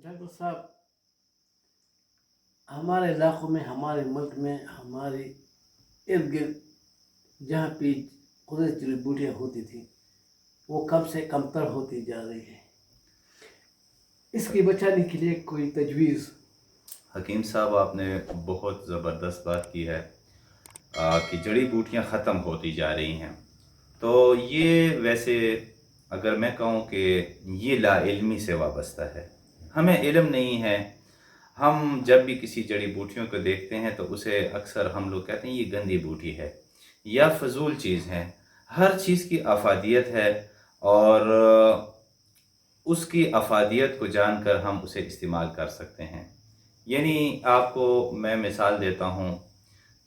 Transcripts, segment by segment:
Doctor साहब, हमारे इलाक़ों में, हमारे मुल्क में, हमारे इर्द गिर्द जहाँ पे कुदरती जड़ी बूटियाँ होती थी, वो कम से कमतर होती जा रही है। इसकी बचाने के लिए कोई तजवीज़? हकीम साहब, आपने बहुत ज़बरदस्त बात की है कि जड़ी बूटियाँ ख़त्म होती जा रही हैं। तो ये वैसे अगर मैं कहूँ कि ये लाइल्मी से वाबस्ता है। हमें इल्म नहीं है। हम जब भी किसी जड़ी बूटियों को देखते हैं तो उसे अक्सर हम लोग कहते हैं ये गंदी बूटी है या फ़ज़ूल चीज़ है। हर चीज़ की अफ़ादियत है और उसकी अफ़ादियत को जानकर हम उसे इस्तेमाल कर सकते हैं। यानी आपको मैं मिसाल देता हूँ,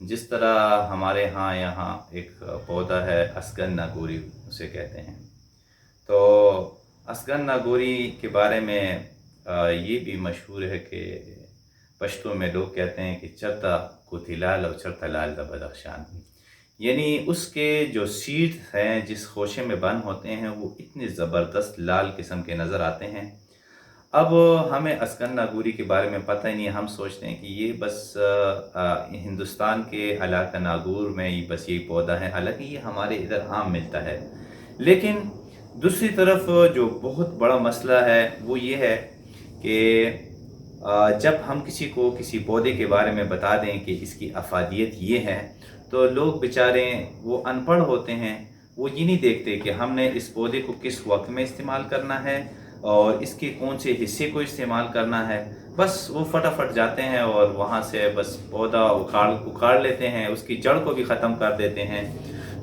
जिस तरह हमारे यहाँ एक पौधा है अस्गन नागोरी उसे कहते हैं। तो अस्गन नागोरी के बारे में ये भी मशहूर है कि पश्तो में लोग कहते हैं कि चरता कुतिलाल और चरता लाल दा बदख्शान। यानी उसके जो सीड्स हैं जिस खोशे में बंद होते हैं वो इतने ज़बरदस्त लाल किस्म के नज़र आते हैं। अब हमें अस्गन नागोरी के बारे में पता ही नहीं है। हम सोचते हैं कि ये बस हिंदुस्तान के इलाका नागौर में ही बस यही पौधा है, हालांकि ये हमारे इधर आम मिलता है। लेकिन दूसरी तरफ जो बहुत बड़ा मसला है वो ये है कि जब हम किसी को किसी पौधे के बारे में बता दें कि इसकी अफादियत ये है, तो लोग बेचारे वो अनपढ़ होते हैं। वो ये नहीं देखते कि हमने इस पौधे को किस वक्त में इस्तेमाल करना है और इसके कौन से हिस्से को इस्तेमाल करना है। बस वो फटाफट जाते हैं और वहाँ से बस पौधा उखाड़ लेते हैं, उसकी जड़ को भी ख़त्म कर देते हैं।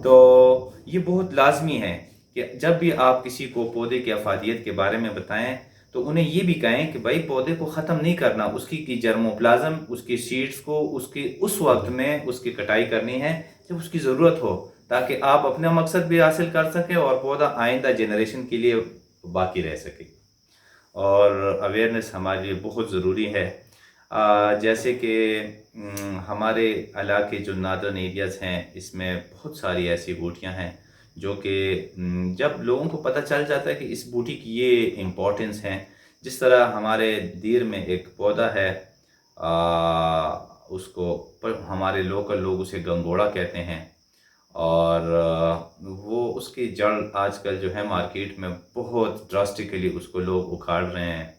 तो ये बहुत लाजमी है कि जब भी आप किसी को पौधे की अफादियत के बारे में बताएं तो उन्हें ये भी कहें कि भाई पौधे को ख़त्म नहीं करना, उसकी की जर्मोप्लाज्म, उसकी सीड्स को उसके उस वक्त में उसकी कटाई करनी है जब उसकी ज़रूरत हो, ताकि आप अपना मकसद भी हासिल कर सकें और पौधा आइंदा जनरेशन के लिए बाकी रह सके। और अवेयरनेस हमारे लिए बहुत ज़रूरी है। जैसे कि हमारे इलाके जो नादर्न एरियाज़ हैं, इसमें बहुत सारी ऐसी बूटियां हैं जो कि जब लोगों को पता चल जाता है कि इस बूटी की ये इम्पोर्टेंस है। जिस तरह हमारे दीर में एक पौधा है, उसको हमारे लोकल लोग उसे गंगोड़ा कहते हैं। और वो उसकी जड़ आजकल जो है मार्केट में बहुत ड्रास्टिकली उसको लोग उखाड़ रहे हैं।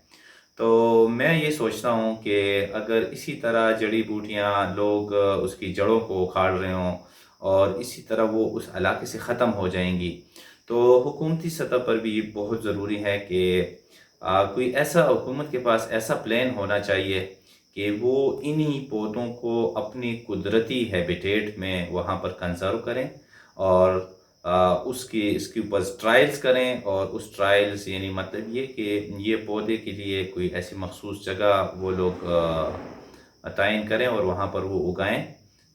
तो मैं ये सोचता हूँ कि अगर इसी तरह जड़ी बूटियाँ लोग उसकी जड़ों को उखाड़ रहे हों और इसी तरह वो उस इलाके से ख़त्म हो जाएंगी, तो हुकूमती सतह पर भी बहुत ज़रूरी है कि कोई ऐसा हुकूमत के पास ऐसा प्लान होना चाहिए कि वो इन्हीं पौधों को अपनी कुदरती हैबिटेट में वहाँ पर कंजर्व करें और उसकी इसके ऊपर ट्रायल्स करें। और उस ट्रायल्स यानी मतलब ये कि ये पौधे के लिए कोई ऐसी मखसूस जगह वो लोग तयन करें और वहाँ पर वो उगाएं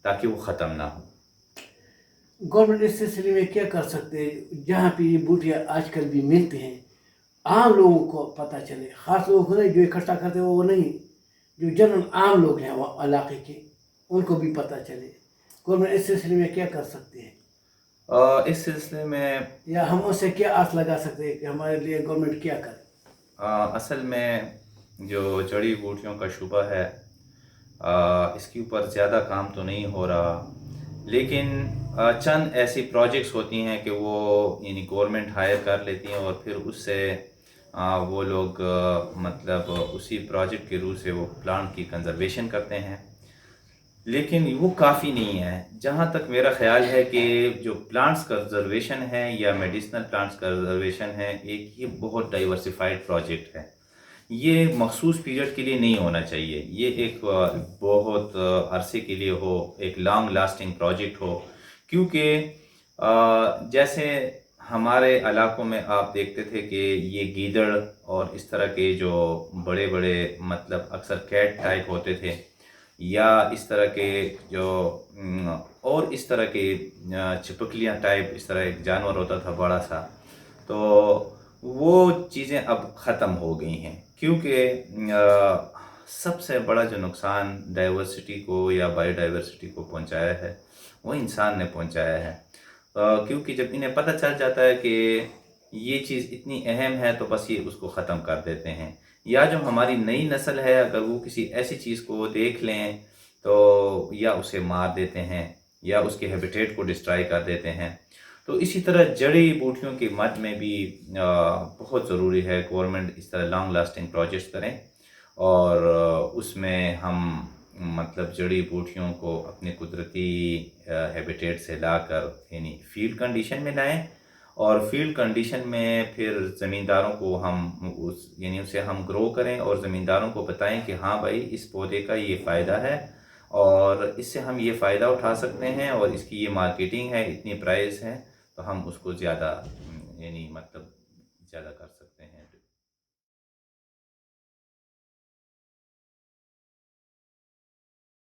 ताकि वो ख़त्म ना हो। गवर्नमेंट इस सिलसिले में क्या कर सकते हैं जहाँ पे ये बूटियाँ आजकल भी मिलती हैं, आम लोगों को पता चले, ख़ास लोगों को नहीं जो इकट्ठा करते हैं वो नहीं, जो जनरल आम लोग हैं वो इलाके के, उनको भी पता चले। गवर्नमेंट इस सिलसिले में क्या कर सकते हैं, इस सिलसिले में या हम उससे क्या आस लगा सकते हैं कि हमारे लिए गवर्नमेंट क्या करे? असल में जो जड़ी बूटियों का शुबा है, इसके ऊपर ज़्यादा काम तो नहीं हो रहा, लेकिन चंद ऐसी प्रोजेक्ट्स होती हैं कि वो यानी गवर्नमेंट हायर कर लेती हैं और फिर उससे वो लोग मतलब उसी प्रोजेक्ट के रूप से वो प्लांट की कंजर्वेशन करते हैं। लेकिन वो काफ़ी नहीं है। जहाँ तक मेरा ख़्याल है कि जो प्लांट्स कंजर्वेशन है या मेडिसिनल प्लांट्स कंजर्वेशन है, एक ये बहुत डाइवर्सिफाइड प्रोजेक्ट है। ये मखसूस पीरियड के लिए नहीं होना चाहिए। ये एक बहुत अरसे के लिए हो, एक लॉन्ग लास्टिंग प्रोजेक्ट हो। क्योंकि जैसे हमारे इलाकों में आप देखते थे कि ये गीदड़ और इस तरह के जो बड़े बड़े मतलब अक्सर कैट टाइप होते थे, या इस तरह के जो और इस तरह के छिपकलियाँ टाइप इस तरह एक जानवर होता था बड़ा सा, तो वो चीज़ें अब ख़त्म हो गई हैं। क्योंकि सबसे बड़ा जो नुकसान डाइवर्सिटी को या बायोडाइवर्सिटी को पहुंचाया है वो इंसान ने पहुंचाया है। क्योंकि जब इन्हें पता चल जाता है कि ये चीज़ इतनी अहम है तो बस ये उसको ख़त्म कर देते हैं। یا جو ہماری نئی نسل ہے اگر وہ کسی ایسی چیز کو دیکھ لیں تو یا اسے مار دیتے ہیں یا اس کے ہیبیٹیٹ کو ڈسٹرائی کر دیتے ہیں. تو اسی طرح جڑی بوٹیوں کی مد میں بھی بہت ضروری ہے گورنمنٹ اس طرح لانگ لاسٹنگ پروجیکٹس کریں اور اس میں ہم مطلب جڑی بوٹیوں کو اپنے قدرتی ہیبیٹیٹ سے لا کر یعنی فیلڈ کنڈیشن میں لائیں اور فیلڈ کنڈیشن میں پھر زمینداروں کو ہم یعنی اسے ہم گرو کریں اور زمینداروں کو بتائیں کہ ہاں بھائی اس پودے کا یہ فائدہ ہے اور اس سے ہم یہ فائدہ اٹھا سکتے ہیں اور اس کی یہ مارکیٹنگ ہے اتنی پرائز ہے تو ہم اس کو زیادہ یعنی مطلب زیادہ کر سکتے ہیں.